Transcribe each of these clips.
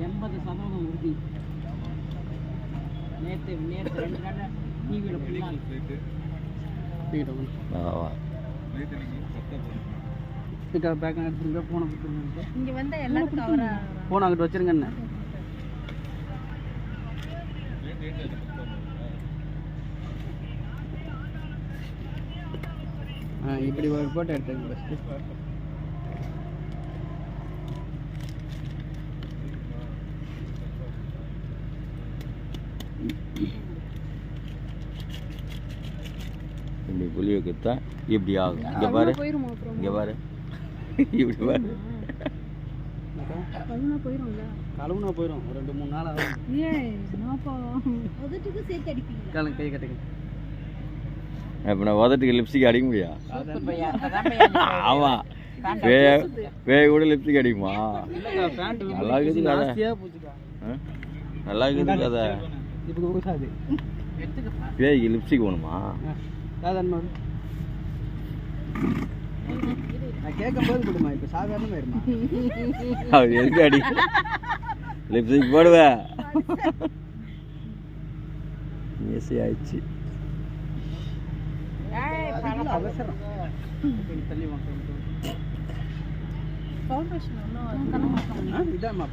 80% உறுதி. நேற்று 2 நாள் டிவியில் பேக் எடுத்துருங்க. போன கொடுத்துருங்க. இங்கே வந்து எல்லாரும் கவரா போன அங்கிட்டு வச்சிருங்கண்ணே. இப்படி ஒரு போட்டோ எடுத்துங்க ஃபஸ்ட்டு. இப்படி புளி வைக்கத்தா இப்படி ஆகும். இங்கே பாரு, இங்கே பாரு, இப்படி பாரு. கழுவுனா போயிடும். 2-3 நாள் ஆகும். கை கட்டுங்க. இப்போ நான் உதட்டுக்கு லிப்ஸ்டிக் அடிக்க முடியா? ஆமாம், பேய் கூட லிப்ஸ்டிக் அடிக்குமா? நல்லா இருக்குது கதை, நல்லா இருக்குது கதை. பேய்க்கு லிப்ஸ்டிக் வேணுமா? நான் கேட்கும்போது கொடுமா. இப்போ சாதாரணமாயிருமா? அவர் எதுக்கு அடி லிப்ஸ்டிக் போடுவேன்? ஈஸி ஆயிடுச்சு. அவசரம். இதாம்மா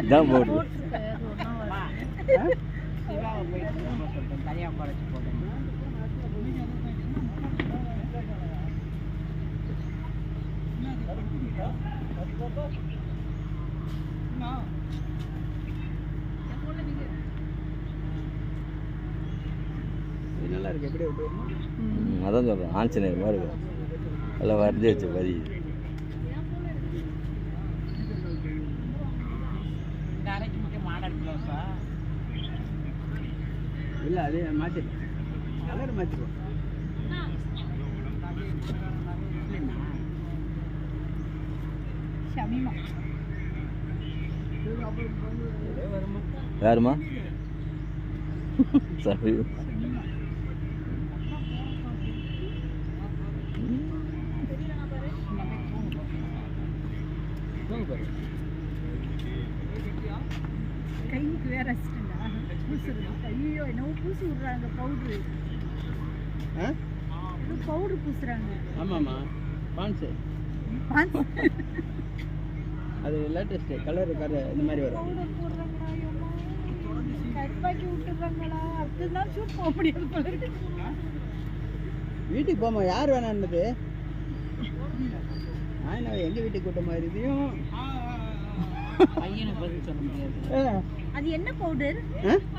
இதான் போடு. தனியாக குறைச்சி போடுங்க. நல்லா இருக்கு. எப்படி விட்டு அதான் சொல்கிறேன், ஆஞ்சநேயர் மாதிரி இருக்கும். எல்லாம் வரைஞ்சி வச்சு வரி. மாடல் ப்ளவுஸா இல்லை, அதே மாற்றி கலர் மாற்றிடுவோம். யாருமா? சரி, கைக்கு வேற ஐயோ என்னவோ பூசி விடுறாங்க. பவுட்ரு பவுட்ரு பூசுறாங்க. ஆமாம்மா, பான்ஸு அது லேட்டஸ்ட்டு கலரு இந்த மாதிரி வரும். பவுடர் போடுறாங்களா? கட்பாக்கி விட்டுறாங்களா? அடுத்த நாள் ஷூட் போக முடியாது போல இருக்கு. வீட்டுக்கு போமா, யார் வேணான்னது? நான் எங்கள் வீட்டுக்கு கூட்ட மாதிரி இதையும் பையனை பதில் சொல்ல முடியாது. அது என்ன பவுடர்?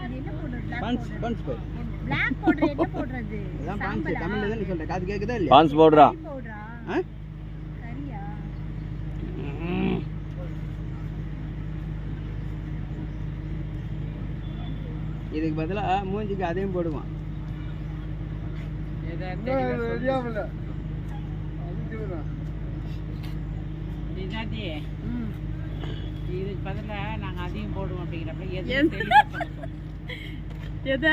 அது என்ன powder? Pond's powder. Black powder என்ன போடுறது? அதான் பான்ஸ். தமிழ்ல தான் சொல்றேன். காது கேக்குதா இல்லையா? பான்ஸ் பவுடரா? பவுடரா? சரியா? இதுக்கு பதிலா மூஞ்சிக்கு அதையும் போடுவான். இதுக்கு பதிலா நாங்க அதையும் போடுவோம் அப்படிங்கிறப்ப எதை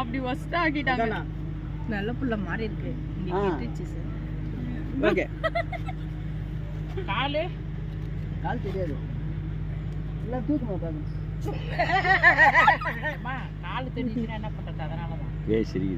அப்படி ஒஸ்ட் ஆகிட்டாங்க. நல்ல புள்ள மாதிரி இருக்கு. ஓகே. கால் தெரியாது. எல்லாம் தூக்குமா பாருங்க. கால் தெரிஞ்சுன்னா என்ன பண்றது? அதனாலதான் ஏய், சரி.